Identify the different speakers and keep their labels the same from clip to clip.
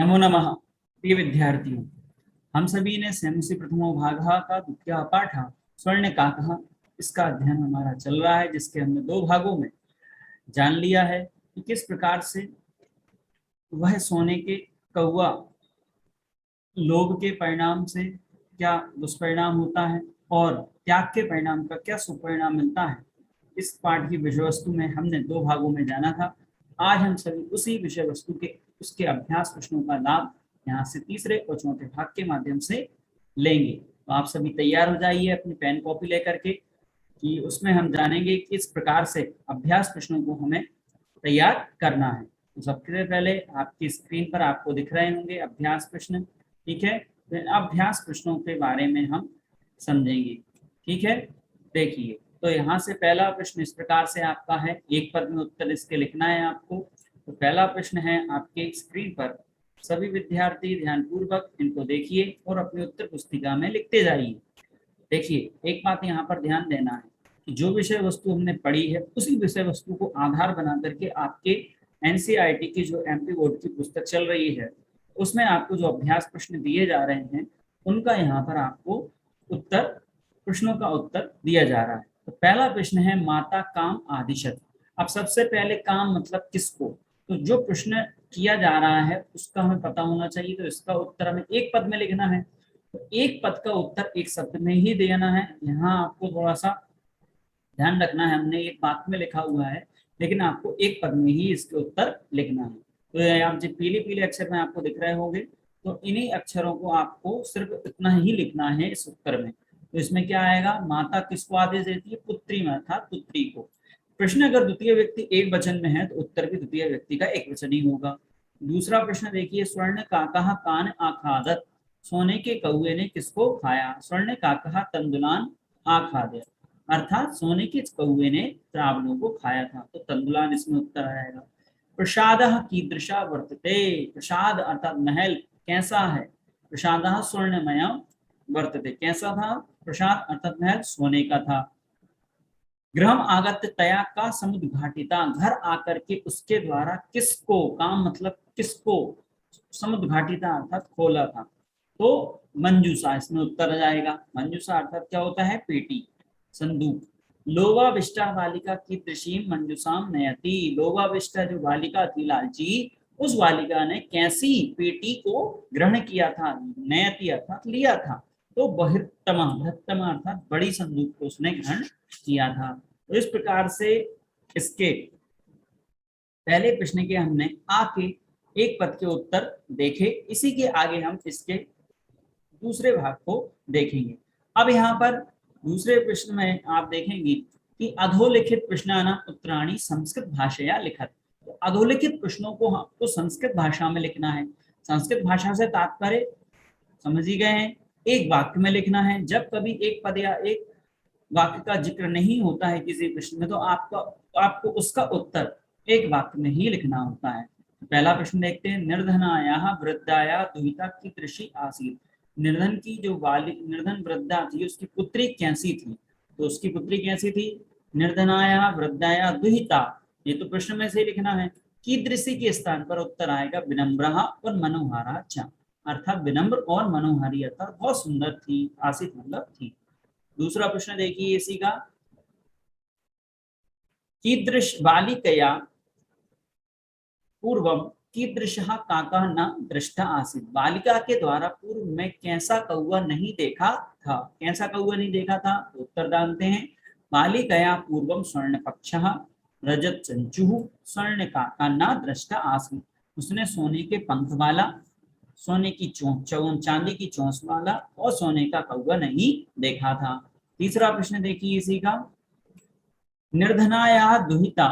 Speaker 1: नमो नमः प्रिय विद्यार्थियों। हम सभी ने सेमुसि प्रथमो भागः का द्वितीय पाठ स्वर्णकाकः इसका अध्ययन हमारा चल रहा है, जिसके हमने दो भागों में जान लिया है कि किस प्रकार से वह सोने के कौवा लोभ के परिणाम से क्या दुष्परिणाम होता है और त्याग के परिणाम का क्या सुपरिणाम मिलता है। इस पाठ की विषय वस्तु में हमने दो भागों में जाना था। आज हम सभी उसी विषय वस्तु के उसके अभ्यास प्रश्नों का लाभ यहाँ से तीसरे और चौथे भाग के माध्यम से लेंगे। तो आप सभी तैयार हो जाइए अपनी पेन कॉपी लेकर के, कि उसमें हम जानेंगे किस प्रकार से अभ्यास प्रश्नों को हमें तैयार करना है। तो सबसे पहले आपकी स्क्रीन पर आपको दिख रहे होंगे अभ्यास प्रश्न, ठीक है। तो अभ्यास प्रश्नों के बारे में हम समझेंगे, ठीक है। देखिए, तो यहाँ से पहला प्रश्न इस प्रकार से आपका है, एक पद में उत्तर इसके लिखना है आपको। तो पहला प्रश्न है आपके स्क्रीन पर, सभी विद्यार्थी ध्यानपूर्वक इनको देखिए और अपनी उत्तर पुस्तिका में लिखते जाइए। देखिए, एक बात यहाँ पर ध्यान देना है कि जो विषय वस्तु हमने पढ़ी है उसी विषय वस्तु को आधार बना करके आपके एनसीईआरटी की जो एमपी बोर्ड की पुस्तक चल रही है उसमें आपको जो अभ्यास प्रश्न दिए जा रहे हैं उनका यहाँ पर आपको उत्तर प्रश्नों का उत्तर दिया जा रहा है। तो पहला प्रश्न है माता काम आदिशत। अब सबसे पहले काम मतलब किसको, तो जो प्रश्न किया जा रहा है उसका हमें पता होना चाहिए। तो इसका उत्तर हमें एक पद में लिखना है। तो एक पद का उत्तर एक शब्द में ही देना है। यहाँ आपको थोड़ा सा ध्यान रखना है, हमने एक बात में लिखा हुआ है लेकिन आपको एक पद में ही इसके उत्तर लिखना है। तो आप जो पीले पीले अक्षर में आपको दिख रहे होंगे, तो इन्हीं अक्षरों को आपको सिर्फ इतना ही लिखना है इस उत्तर में। तो इसमें क्या आएगा, माता किसको आदेश देती है, पुत्री में, अर्थात पुत्री को। प्रश्न अगर द्वितीय व्यक्ति एक वचन में है तो उत्तर भी द्वितीय व्यक्ति का एक वचन ही होगा। दूसरा प्रश्न देखिए, स्वर्ण काकः कान आखादत। सोने के कौवे ने किसको खाया, स्वर्ण काकः तंदुलान आखादत, अर्थात सोने के कौवे ने त्रावलों को खाया था। तो तंदुलान इसमें उत्तर आएगा। प्रसादः कीदृशः वर्तते। प्रसाद अर्थात महल कैसा है, प्रसादः स्वर्णमयः वर्तते, कैसा था प्रसाद अर्थात महल सोने का था। गृहम आगत्य तया का समुद्घाटिता। घर आकर के उसके द्वारा किसको, काम मतलब किसको, समुद्घाटिता अर्थात खोला था। तो मंजूषा इसमें उत्तर आ जाएगा। मंजूषा अर्थात क्या होता है, पेटी, संदूक। लोभाविष्टा बालिका की दृशीम मंजूषाम नयति। लोभाविष्टा जो बालिका थी लालची, उस बालिका ने कैसी पेटी को ग्रहण किया था, नयति अर्थात लिया था। तो बृहत्तमा, बृहत्तमा अर्थात बड़ी संदूक को उसने ग्रहण किया था। तो इस प्रकार से इसके पहले प्रश्न के हमने आके एक पद के उत्तर देखे। इसी के आगे हम इसके दूसरे भाग को देखेंगे। अब यहाँ पर दूसरे प्रश्न में आप देखेंगे कि अधोलिखित प्रश्नानां उत्तराणि संस्कृत भाषया लिखत। तो अधोलिखित प्रश्नों को हमको संस्कृत भाषा में लिखना है। संस्कृत भाषा से तात्पर्य समझ ही गए हैं, एक वाक्य में लिखना है। जब कभी एक पद या एक वाक्य का जिक्र नहीं होता है किसी प्रश्न में, तो आपको उसका उत्तर एक वाक्य में ही लिखना होता है। पहला प्रश्न देखते हैं, निर्धनायाः वृद्धाया दुहिता कीदृशी आसीत्। निर्धन की जो निर्धन वृद्धा थी उसकी पुत्री कैसी थी, तो उसकी पुत्री कैसी थी, निर्धनाया वृद्धाया दुहिता, ये तो प्रश्न में से लिखना है। कीदृशी के स्थान पर उत्तर आएगा विनम्रः और मनोहारा च, अर्थात विनम्र और मनोहारी अर्थात बहुत सुंदर थी, आसित मतलब थी। दूसरा प्रश्न देखिए इसी का, कीदृश बालिकया पूर्वम कीदृशः काकः न दृष्टा आसीत्। बालिका के द्वारा पूर्व में कैसा कौवा नहीं देखा था, कैसा कौवा नहीं देखा था, तो उत्तर जानते हैं। बालिकया पूर्वम स्वर्णपक्षः रजत चंचुः स्वर्ण काका न दृष्टा आसीत्। उसने सोने के पंख वाला, सोने की चांदी की चोंच वाला और सोने का कौवा नहीं देखा था। तीसरा प्रश्न देखिए इसी का, निर्धनाया दुहिता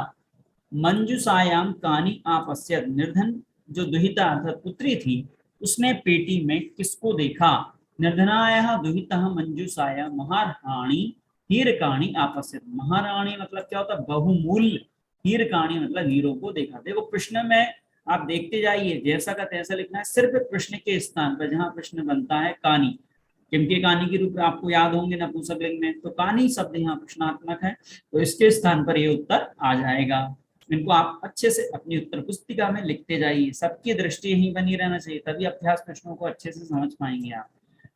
Speaker 1: मंजूषायाम कानी आपश्यत। निर्धन जो दुहिता अर्थात पुत्री थी उसने पेटी में किसको देखा। निर्धनाया दुहिता मंजूषाया महारानी हीरकाणी आपश्यत। महारानी मतलब क्या होता है, बहुमूल्य, हीरकाणी मतलब हीरो को देखा। देखो प्रश्न में आप देखते जाइए, जैसा का तैसा लिखना है। सिर्फ प्रश्न के स्थान पर जहां प्रश्न बनता है कानी, क्योंकि कानी के रूप में आपको याद होंगे नपुंसकलिंग में, तो कानी शब्द यहाँ प्रश्नात्मक है, तो इसके स्थान पर ये उत्तर आ जाएगा। इनको आप अच्छे से अपनी उत्तर पुस्तिका में लिखते जाइए, सबकी दृष्टि यही बनी रहना चाहिए, तभी अभ्यास प्रश्नों को अच्छे से समझ पाएंगे आप।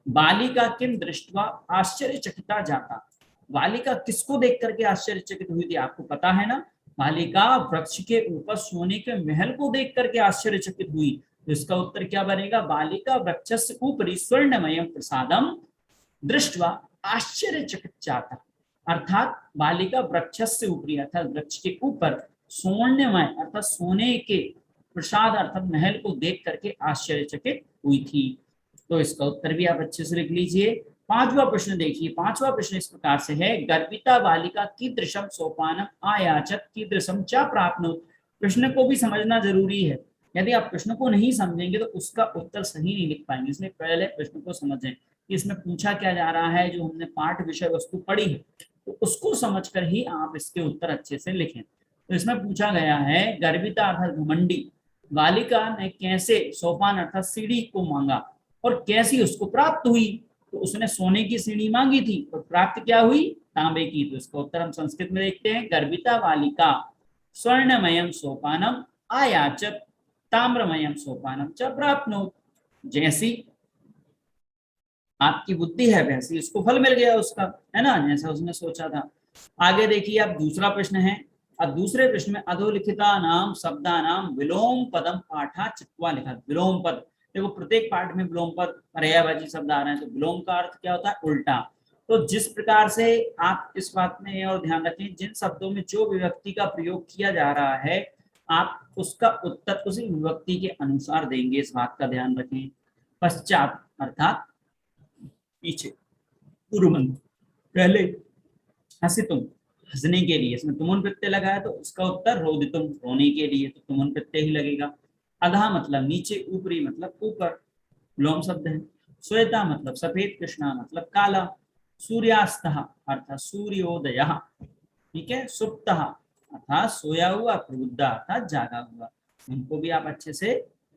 Speaker 1: बालिका किम दृष्टवा आश्चर्यचकिता जाता, बालिका किसको देख करके आश्चर्यचकित हुई थी, आपको पता है ना, बालिका वृक्ष के ऊपर सोने के महल को देख करके आश्चर्यचकित हुई। तो इसका उत्तर क्या बनेगा, बालिका वृक्षस्य उपरि स्वर्णमयम प्रसादम दृष्टवा आश्चर्यचकित जाता, अर्थात बालिका वृक्षस्य ऊपरी अर्थात वृक्ष के ऊपर स्वर्णमय अर्थात सोने के प्रसाद अर्थात महल को देख करके आश्चर्यचकित हुई थी। तो इसका उत्तर भी आप अच्छे से लिख लीजिए। पांचवा प्रश्न देखिए, पांचवा प्रश्न इस प्रकार से है, गर्भिता बालिका कीदृशम सोपानम आयाचत कीदृशम च प्राप्नोत। प्रश्न को भी समझना जरूरी है, यदि आप प्रश्न को नहीं समझेंगे तो उसका उत्तर सही नहीं लिख पाएंगे, इसलिए पहले प्रश्न को समझें कि इसमें पूछा क्या जा रहा है, जो हमने पाठ विषय वस्तु पढ़ी है तो उसको समझकर ही आप इसके उत्तर अच्छे से लिखें। तो इसमें पूछा गया है, गर्भिता अर्थात घमंडी बालिका ने कैसे सोपान अर्थात सीढ़ी को मांगा और कैसी उसको प्राप्त हुई। तो उसने सोने की सीढ़ी मांगी थी और प्राप्त क्या हुई, तांबे की। तो इसका उत्तर हम संस्कृत में देखते हैं, गर्भिता बालिका स्वर्णमयम सोपानम आयाचत ताम्रमयम सोपानम च प्राप्नोत। जैसी आपकी बुद्धि है वैसी उसको फल मिल गया उसका, है ना, जैसा उसने सोचा था। आगे देखिए, अब दूसरा प्रश्न है, अब दूसरे प्रश्न में अधोलिखिता नाम शब्दा नाम विलोम पदम पाठा चित्वा लिखा। विलोम पद, देखो प्रत्येक पाठ में विलोम पद पर्यायवाची शब्द आ रहे हैं, तो विलोम का अर्थ क्या होता है, उल्टा। तो जिस प्रकार से आप इस बात में और ध्यान रखें, जिन शब्दों में जो विभक्ति का प्रयोग किया जा रहा है आप उसका उत्तर उसी विभक्ति के अनुसार देंगे, इस बात का ध्यान रखें। पश्चात अर्थात पीछे, पूर्वमंत, पहले हसितुम हंसने के लिए, इसमें तुमुन प्रत्यय लगा है तो उसका उत्तर रोदितुम रोने के लिए, तो तुमुन प्रत्यय ही लगेगा। अधा मतलब नीचे, ऊपरी मतलब ऊपर, विलोम शब्द है। श्वेता मतलब सफेद, कृष्णा मतलब काला, सूर्यास्तः अर्थात सूर्योदय, ठीक है, सुप्तः अर्थात सोया हुआ, प्रबुद्धा अर्थात जागा हुआ। इनको भी आप अच्छे से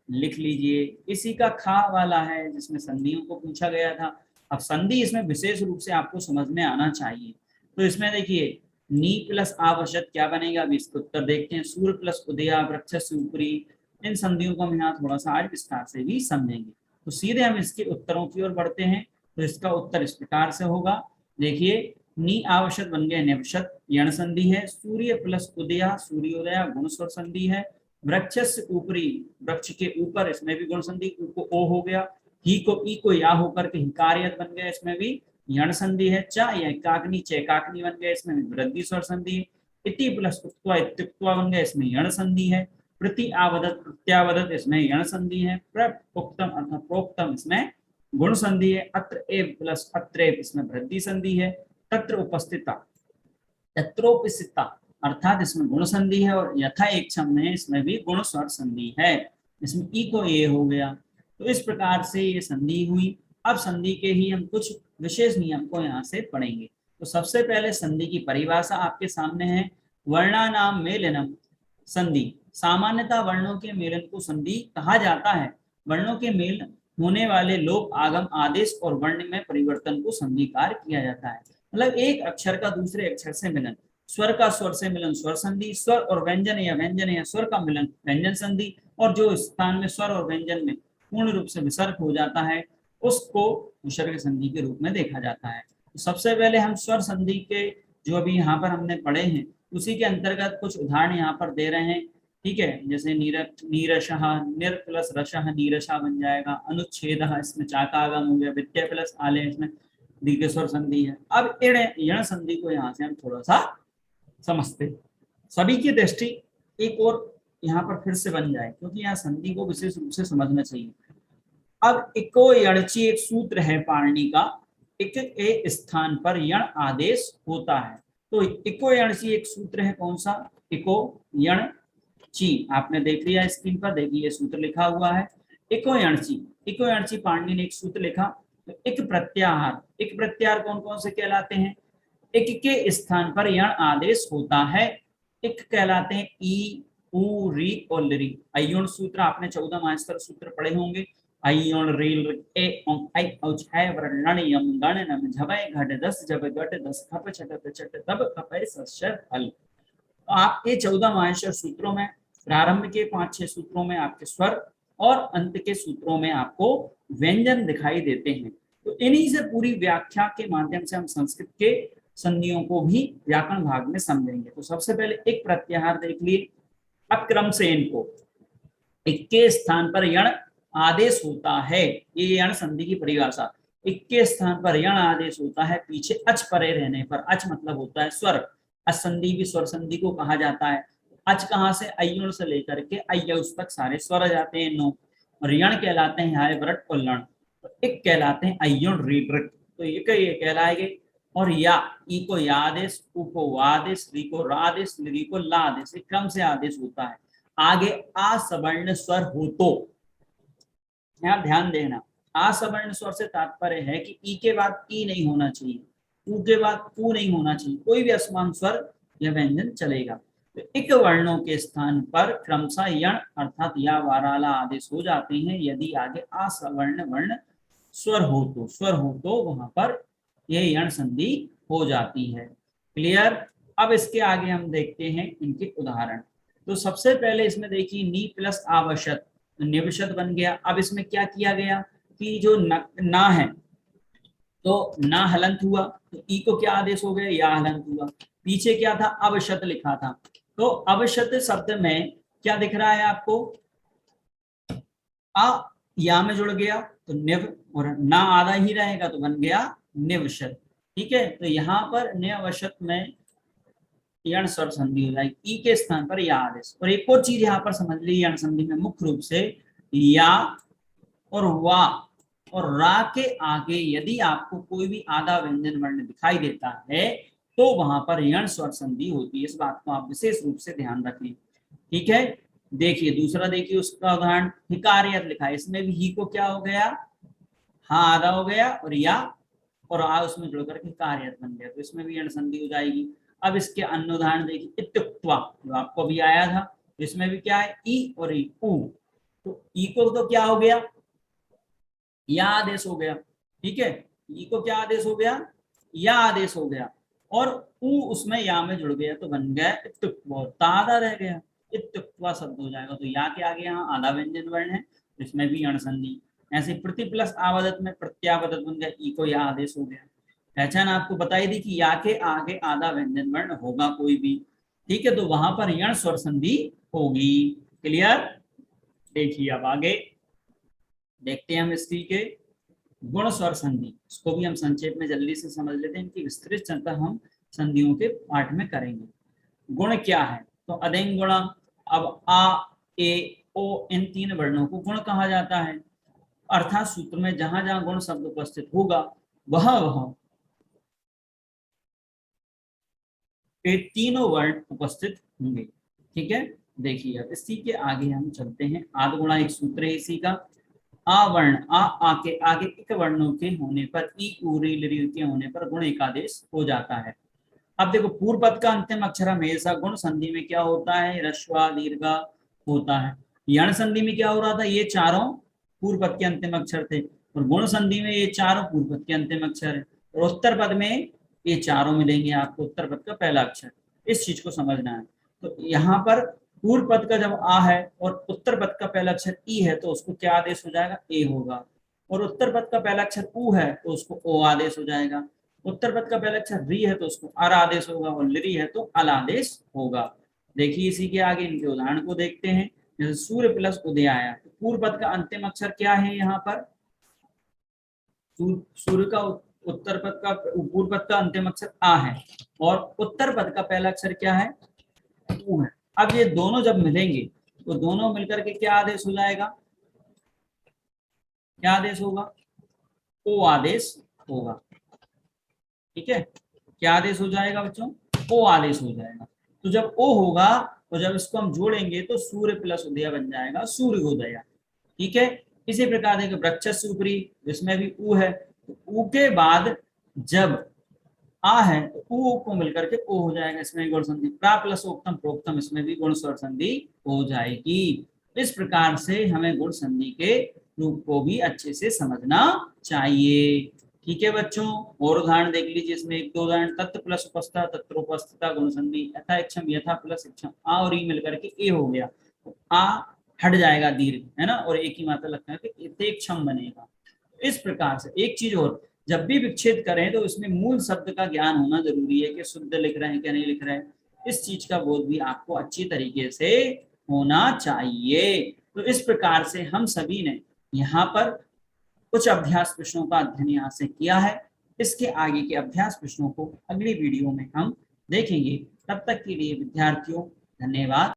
Speaker 1: लिख लीजिए। इसी का खा वाला है जिसमें संधियों को पूछा गया था। अब संधि इसमें विशेष रूप से आपको समझ में आना चाहिए। तो इसमें देखिए, नी प्लस आवश्यक क्या बनेगा, अभी इसका उत्तर देखते हैं। सूर्य प्लस उदया वृक्ष से ऊपरी, इन संधियों को हम यहाँ थोड़ा सा आज विस्तार से भी समझेंगे। तो सीधे हम इसके उत्तरों की ओर बढ़ते हैं। तो इसका उत्तर इस प्रकार से होगा, देखिए, नी आवश्यक बन गया निवशत, यण संधि है। सूर्य प्लस उदया सूर्योदय गुण स्वर संधि है। वृक्ष से ऊपरी वृक्ष के ऊपर, इसमें भी गुण संधि, को ओ हो गया। ही को ई को या होकर के हिकार्यत बन गया, इसमें भी यण संधि है। चा या काकनी चैकाकनी बन गया, इसमें वृद्धि स्वर संधि है। इति प्लस उक्त्वा इत्युक्त्वा बन गया, इसमें यण संधि है। प्रति आवदत प्रत्यावदत, इसमें यण संधि है। प्रोक्तम अर्थात प्रोक्तम, इसमें गुण संधि है। अत्र एव प्लस अत्रेव, इसमें वृद्धि संधि है। तत्र उपस्थिता तत्रोपस्थिता अर्थात इसमें गुण संधि है। और यथा एक छम में, इसमें भी गुण स्वर संधि है, इसमें ई को ए हो गया। तो इस प्रकार से ये संधि हुई। अब संधि के ही हम कुछ विशेष नियम को यहाँ से पढ़ेंगे। तो सबसे पहले संधि की परिभाषा आपके सामने है। वर्णानाम मेलनम संधि, सामान्यतः वर्णों के मेलन को संधि कहा जाता है। वर्णों के मेल होने वाले लोप आगम आदेश और वर्ण में परिवर्तन को संधिकार किया जाता है। मतलब एक अक्षर का दूसरे अक्षर से मिलन, स्वर का स्वर से मिलन स्वर संधि, स्वर और व्यंजन या स्वर का मिलन व्यंजन संधि, और जो स्थान में स्वर और व्यंजन में पूर्ण रूप से विसर्ग हो जाता है उसको विसर्ग संधि के रूप में देखा जाता है। तो सबसे पहले हम स्वर संधि के जो अभी यहाँ पर हमने पढ़े हैं उसी के अंतर्गत कुछ उदाहरण यहाँ पर दे रहे हैं, ठीक है। जैसे नीरशः, निर प्लस रशः नीरशा बन जाएगा। अनुच्छेद, इसमें चाकागम हो गया। विद्या प्लस आलय, इसमें दीर्घ स्वर संधि है। अब यण संधि को यहाँ से हम थोड़ा सा समझते, सभी की दृष्टि एक और यहाँ पर फिर से बन जाए, क्योंकि यहाँ संधि को विशेष रूप से समझना चाहिए। अब इको यणची एक सूत्र है पाणिनि का, इक के स्थान पर यण आदेश होता है। तो इको यणची एक सूत्र है, कौन सा, इको यण ची, आपने देख लिया स्क्रीन पर, देखिए सूत्र लिखा हुआ है इको यणची पाणिनि ने एक सूत्र लिखा। तो इक प्रत्याहार, इक प्रत्याहार कौन कौन से कहलाते हैं, इक के स्थान पर यण आदेश होता है। इक कहलाते हैं ई, उ, री और लरी। अयोण सूत्र आपने 14 मास्टर सूत्र पढ़े होंगे। अयोण रील ए ओं आई औच है वरण यम गण नम झवय घट दस जब घट दस खप छट छट तब खपय सशर फल। आप ये 14 माहेश्वर सूत्रों में प्रारंभ के 5-6 सूत्रों में आपके स्वर और अंत के सूत्रों में आपको व्यंजन दिखाई देते हैं। तो इन्हीं से पूरी व्याख्या के माध्यम से हम संस्कृत के संधियों को भी व्याकरण भाग में समझेंगे। तो सबसे पहले एक प्रत्याहार देख लिए। अब क्रम से इनको एक के स्थान पर यण आदेश होता है, ये यण संधि की परिभाषा। एक के स्थान पर यण आदेश होता है पीछे अच परे रहने पर। अच मतलब होता है स्वर, असंधि भी स्वर संधि को कहा जाता है। अच कहाँ से, अयुण से लेकर के अय्युस तक सारे स्वर जाते हैं 9, और यण कहलाते हैं हाय व्रट और लण, एक कहलाते हैं अयुण रीडृक, तो ये कहलाएंगे। और या ई को यादेश, उ को वादेश, री को रादेश, ली को लादेश, एक क्रम से आदेश होता है। आगे असवर्ण स्वर हो तो यहाँ ध्यान देना, असवर्ण स्वर से तात्पर्य है कि ई के बाद ई नहीं होना चाहिए, उ के बाद उ नहीं होना चाहिए, कोई भी असमान स्वर या व्यंजन चलेगा। तो इक वर्णों के स्थान पर क्रमशः यण अर्थात या वाराला आदेश हो जाते हैं यदि आगे असवर्ण वर्ण स्वर हो तो वहां पर यह यण संधि हो जाती है। क्लियर। अब इसके आगे हम देखते हैं इनके उदाहरण। तो सबसे पहले इसमें देखिए नी प्लस आवश्यक, निवशत बन गया। अब इसमें क्या किया गया कि जो ना है तो ना हलंत हुआ, तो ई को क्या आदेश हो गया, या हलंत हुआ। पीछे क्या था, अवशत लिखा था, तो अवशत शब्द में क्या दिख रहा है आपको, आ या में जुड़ गया तो निव, और ना आधा ही रहेगा तो बन गया निवशत। ठीक है, तो यहाँ पर निवशत में यण स्वर संधि हो जाएगी, ई के स्थान पर या आदेश। और एक और चीज यहाँ पर समझ ली यण संधि में मुख्य रूप से या और वा और रा के आगे यदि आपको कोई भी आधा व्यंजन वर्ण दिखाई देता है तो वहां पर यण स्वर संधि होती है। इस बात को आप विशेष रूप से ध्यान रखें। ठीक है, देखिए दूसरा देखिए उसका उदाहरण हिकारियत लिखा है, इसमें भी ही को क्या हो गया, हाँ आधा हो गया, और या और आ उसमें जुड़ करके हिकारियत बन गया, तो इसमें भी यण संधि हो जाएगी। अब इसके अन्य उदाहरण देखिए इत्युक्त्वा, जो आपको भी आया था, तो इसमें भी क्या है ई और ई उ, तो ई को तो क्या हो गया, या आदेश हो गया। ठीक है, ई को क्या आदेश हो गया, या आदेश हो गया, और उ उसमें या में जुड़ गया तो बन गया इत्युक्त्वा, आधा रह गया, इत्युक्त्वा शब्द हो जाएगा। तो या के आगे यहाँ आधा व्यंजन वर्ण है, इसमें भी यण संधि। ऐसे प्रति प्लस आवर्त में प्रत्यावर्त बन गया, ई को या आदेश हो गया। पहचान आपको बताई दी कि या के आगे आधा व्यंजन वर्ण होगा कोई भी। ठीक है, तो वहां पर यण स्वर संधि होगी। क्लियर। देखिए अब आगे देखते हैं हम स्त्री के गुण स्वर संधि, इसको भी हम संक्षेप में जल्दी से समझ लेते हैं, इनकी विस्तृत चर्चा हम संधियों के पाठ में करेंगे। गुण क्या है, तो अदेंग गुण। अब आ ए ओ इन तीन वर्णों को गुण कहा जाता है, अर्थात सूत्र में जहां जहां गुण शब्द उपस्थित होगा वह ये तीनों वर्ण उपस्थित होंगे। ठीक है, देखिए अब इसी के आगे हम चलते हैं। आद गुणा एक सूत्र है इसी का। आ वर्ण आ के आगे इक वर्णों के होने पर ई उरी लरी के होने पर गुण एक आदेश हो जाता है। अब देखो पूर्व पद का अंतिम अक्षर हमेशा गुण संधि में क्या होता है, ह्रस्व दीर्घ होता है। यण संधि में क्या हो रहा था, ये चारों पूर्व पद के अंतिम अक्षर थे, और गुण संधि में ये चारों पूर्व पद के अंतिम अक्षर है, और उत्तर पद में ये चारों मिलेंगे आपको, उत्तर पद का पहला अक्षर। इस चीज को समझना है। तो यहाँ पर पूर्व पद का जब आ है और उत्तर पद का पहला अक्षर ई है तो उसको क्या आदेश हो जाएगा, ए होगा। और उत्तर पद का पहला अक्षर उ है तो उसको ओ आदेश हो जाएगा। उत्तर पद का पहला अक्षर री है तो उसको अर आदेश होगा, और लिरी है तो अल आदेश होगा। देखिए इसी के आगे इनके उदाहरण को देखते हैं। जैसे सूर्य प्लस उदय आया, तो पूर्व पद का अंतिम अक्षर क्या है, यहाँ पर सूर्य का उत्तर पद का पूर्व पद का अंतिम अक्षर आ है, और उत्तर पद का पहला अक्षर क्या है, उ है। अब ये दोनों जब मिलेंगे तो दोनों मिलकर के क्या आदेश हो जाएगा, क्या आदेश होगा, ओ आदेश होगा। ठीक है, क्या आदेश हो जाएगा बच्चों, ओ आदेश हो जाएगा। तो जब ओ होगा तो जब इसको हम जोड़ेंगे तो सूर्य प्लस उदय बन जाएगा सूर्य उदय। ठीक है, इसी प्रकार देखिए वृक्ष ऊपरी, इसमें भी उ है, तो उ के बाद जब आ है तो उ को मिलकर के ओ हो जाएगा, इसमें गुण संधि। प्रा प्लस ओक्तम प्रोक्तम, इसमें भी गुण स्वर संधि हो जाएगी। इस प्रकार से हमें गुण संधि के रूप को भी अच्छे से समझना चाहिए। ठीक है बच्चों, और उदाहरण देख लीजिए, इसमें एक दो उदाहरण, तत्व प्लस उपस्था, तत्रोपस्थिता, गुण संधि, यथा इक्षम, यथा प्लस इक्षम, आ और ई मिलकर के ए हो गया। तो आ हट जाएगा दीर्घ, है ना, और एक ही मात्रा लगता है कि इतेक्षम बनेगा। इस प्रकार से एक चीज और, जब भी विच्छेद करें तो इसमें मूल शब्द का ज्ञान होना जरूरी है कि शुद्ध लिख रहे हैं क्या नहीं लिख रहे हैं, इस चीज का बोध भी आपको अच्छी तरीके से होना चाहिए। तो इस प्रकार से हम सभी ने यहाँ पर कुछ अभ्यास प्रश्नों का अध्ययन यहाँ से किया है। इसके आगे के अभ्यास प्रश्नों को अगली वीडियो में हम देखेंगे। तब तक के लिए विद्यार्थियों धन्यवाद।